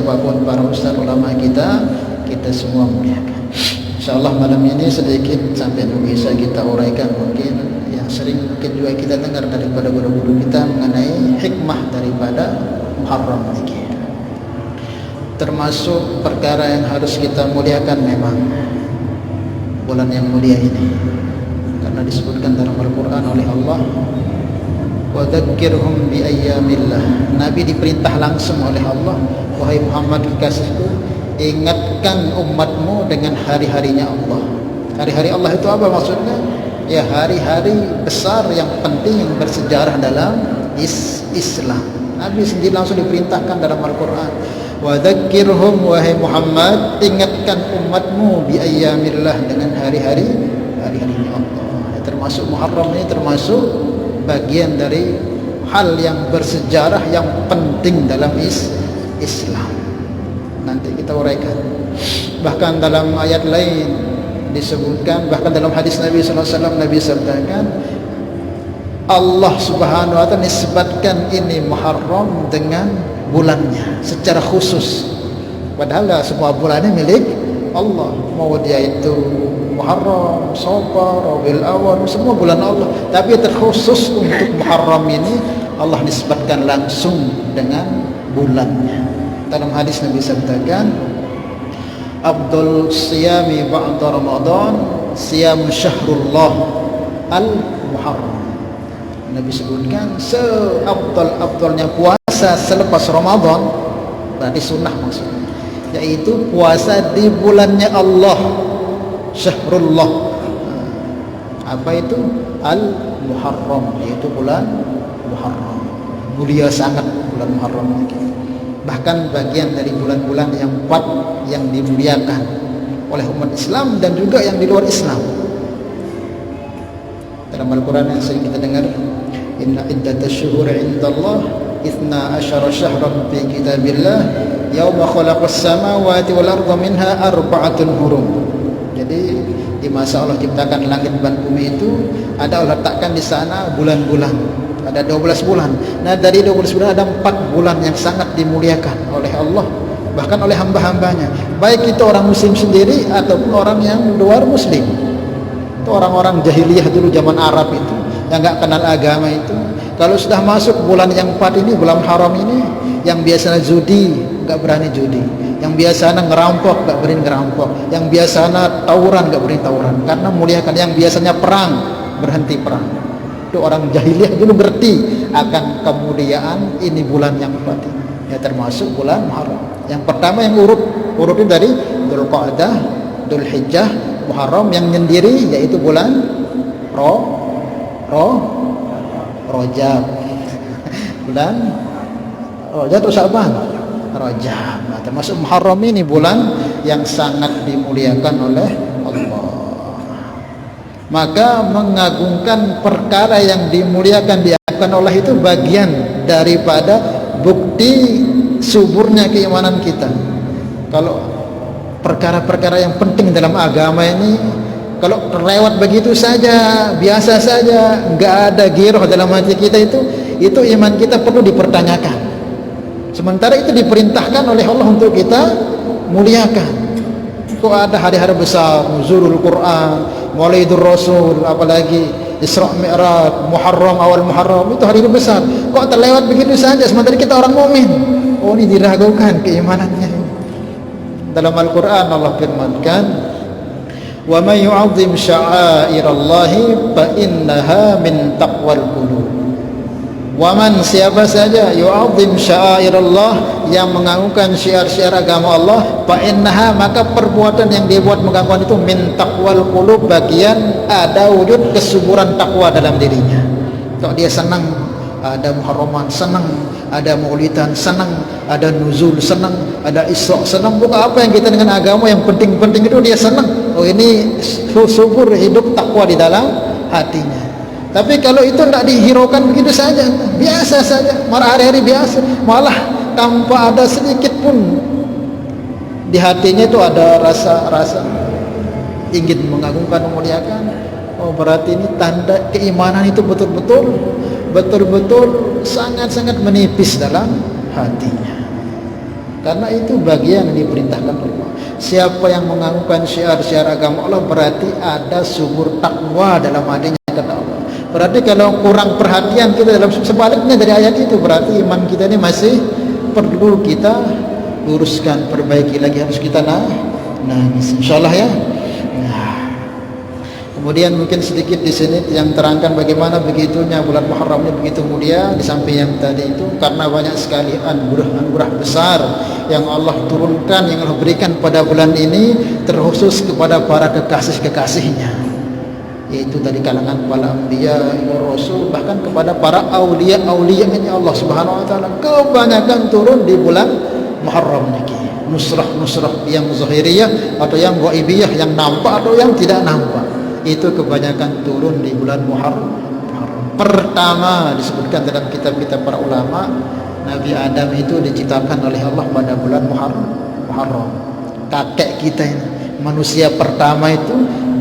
siapapun para ustaz ulama kita semua muliakan. InsyaAllah malam ini sedikit sampai bisa kita uraikan mungkin yang sering mungkin juga kita dengar daripada guru-guru kita mengenai hikmah daripada Muharram ini. Termasuk perkara yang harus kita muliakan memang bulan yang mulia ini, karena disebutkan dalam Al-Quran oleh Allah, wa dzakirhum bi ayyamillah. Nabi diperintah langsung oleh Allah, wahai Muhammad kekasihku, ingatkan umatmu dengan hari-harinya Allah. Hari-hari Allah itu apa maksudnya? Ya hari-hari besar yang penting yang bersejarah dalam Islam. Nabi sendiri langsung diperintahkan dalam Al-Quran, wa dzakirhum, wahai Muhammad, ingatkan umatmu bi ayyamillah, dengan hari-harinya Allah. Ya, termasuk Muharram ini termasuk bagian dari hal yang bersejarah yang penting dalam Islam. Nanti kita uraikan. Bahkan dalam ayat lain disebutkan, bahkan dalam hadis Nabi SAW, Nabi sabdakan, Allah Subhanahu wa ta'ala nisbatkan ini Muharram dengan bulannya secara khusus, padahal semua bulannya milik Allah. Mau dia itu Muharram, Safar, Rabiul Awal, semua bulan Allah, tapi terkhusus untuk Muharram ini Allah nisbatkan langsung dengan bulannya. Dalam hadis Nabi sabdakan, Abdul siyami ba'da Ramadan siyam syahrullah al-Muharram. Nabi sebutkan seabdul-abdulnya puasa selepas Ramadan, berarti sunnah maksudnya, yaitu puasa di bulannya Allah, syahrullah. Apa itu? Al-Muharram, yaitu bulan Muharram. Mulia sangat bulan Muharram ini. Bahkan bagian dari bulan-bulan yang 4 yang dimuliakan oleh umat Islam dan juga yang di luar Islam. Dalam Al-Quran yang sering kita dengar, inna iddatash syuhuri indallah 12 syahran fi kitabillah yauma khalaqas samawati wal arda minha arba'atun hurum. Jadi di masa Allah ciptakan langit dan bumi itu ada Allah letakkan di sana bulan-bulan, ada 12 bulan. Nah dari 12 bulan ada 4 bulan yang sangat dimuliakan oleh Allah, bahkan oleh hamba-hambanya, baik itu orang muslim sendiri ataupun orang yang luar muslim. Itu orang-orang jahiliyah dulu zaman Arab itu yang gak kenal agama itu, kalau sudah masuk bulan yang 4 ini, bulan haram ini, yang biasanya judi gak berani judi, yang biasanya ngerampok gak berani ngerampok, yang biasanya tawuran gak berani tawuran, karena muliakan. Yang biasanya perang berhenti perang. Itu orang jahiliyah dulu ngerti akan kemuliaan ini bulan yang 4 ini. Ya termasuk bulan Muharram. Yang pertama yang urutnya dari Dzulqa'dah, Dzulhijjah, Muharram, yang nyendiri yaitu bulan Rajab. Bulan Rajab atau Syaban? Rajab. Nah, termasuk Muharram ini bulan yang sangat dimuliakan oleh Allah. Maka mengagungkan perkara yang dimuliakan diakan Allah itu bagian daripada bukti suburnya keimanan kita. Kalau perkara-perkara yang penting dalam agama ini kalau terlewat begitu saja, biasa saja, nggak ada giroh dalam hati kita, itu iman kita perlu dipertanyakan. Sementara itu diperintahkan oleh Allah untuk kita muliakan. Kok ada hari-hari besar, nuzulul Quran, Maulidur Rasul, apalagi Isra Mi'raj, Muharram, awal Muharram, itu hari besar. Kok terlewat begitu saja sementara kita orang mukmin? Oh, ini diragukan keimanannya. Dalam Al-Quran Allah firmankan, wa may yu'azzim sya'airallahi fa innaha min taqwal qulub. Wa man, siapa saja, yu'azzim sya'airallah, yang mengagungkan syiar-syiar agama Allah, fa innaha, maka perbuatan yang dia buat mengagungkan itu min taqwal qulub, bagian ada wujud kesuburan takwa dalam dirinya. Kalau dia senang ada Muharraman, senang ada Maulidan, senang ada nuzul, senang ada Isra, senang. Bukan apa yang kita dengan agama yang penting-penting itu dia senang. Oh, ini subur hidup takwa di dalam hatinya. Tapi kalau itu tidak dihiraukan begitu saja, biasa saja, malah hari-hari biasa, malah tanpa ada sedikit pun di hatinya itu ada rasa-rasa ingin mengagungkan, memuliakan, oh berarti ini tanda keimanan itu betul-betul sangat-sangat menipis dalam hatinya. karena itu bagian yang diperintahkan Allah. Siapa yang menganggukkan syiar-syiar agama Allah berarti ada sumur takwa dalam hatinya, kata Allah. Berarti kalau kurang perhatian kita dalam, sebaliknya dari ayat itu, berarti iman kita ini masih perlu kita luruskan, perbaiki lagi, harus kita nangis insyaallah ya. Kemudian mungkin sedikit di sini yang terangkan bagaimana begitunya bulan Muharram ini begitu mulia. Di samping yang tadi itu, karena banyak sekali anugerah besar yang Allah turunkan, yang Allah berikan pada bulan ini, terkhusus kepada para kekasih-kekasihnya, yaitu dari kalangan para anbiya, rasul, bahkan kepada para aulia-aulianya Allah Subhanahu wa taala. Kebanyakan turun di bulan Muharram ini. Nusrah yang zahiriyah atau yang ghaibiyah, yang nampak atau yang tidak nampak, itu kebanyakan turun di bulan Muharram. Pertama disebutkan dalam kitab-kitab para ulama, Nabi Adam itu diciptakan oleh Allah pada bulan Muharram. Kakek kita ini, manusia pertama itu,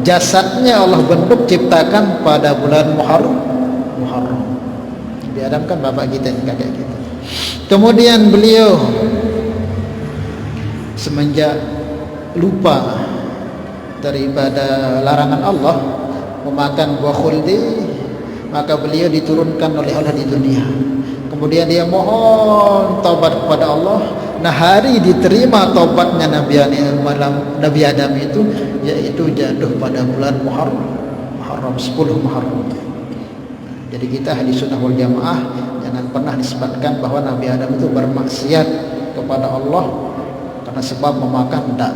jasadnya Allah bentuk ciptakan pada bulan Muharram. Nabi Adam kan bapak kita ini, kakek kita. Kemudian beliau semenjak lupa daripada larangan Allah memakan buah khuldi, maka beliau diturunkan oleh Allah di dunia. Kemudian dia mohon taubat kepada Allah. Nah, hari diterima taubatnya Nabi Adam itu, yaitu jatuh pada bulan Muharram 10 Muharram. Jadi kita ahli sunnah wal jamaah jangan pernah disebutkan bahwa Nabi Adam itu bermaksiat kepada Allah karena sebab memakan. Tidak.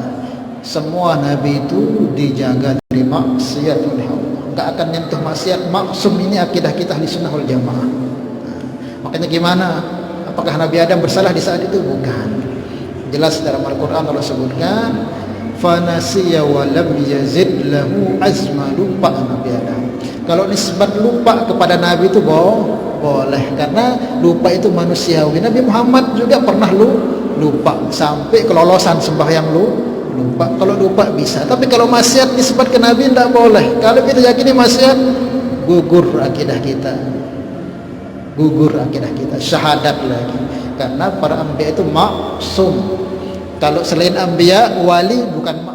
Semua nabi itu dijaga dari maksiat oleh Allah, enggak akan nyentuh maksiat. Maksum ini akidah kita ahli sunnah wal jamaah. Makanya gimana? Apakah Nabi Adam bersalah di saat itu? Bukan. Jelas dalam Al-Quran Allah sebutkan, fanasiya wa lam yazid lahu azma, lupa Nabi Adam. Kalau nisbat lupa kepada Nabi itu boleh, karena lupa itu manusiawi. Nabi Muhammad juga pernah lupa sampai kelolosan sembahyang lupa. Kalau lupa bisa, tapi kalau maksiat disebut ke Nabi tidak boleh. Kalau kita yakini maksiat, gugur akidah kita, syahadat lagi. Karena para anbiya itu maksum. Kalau selain anbiya, wali bukan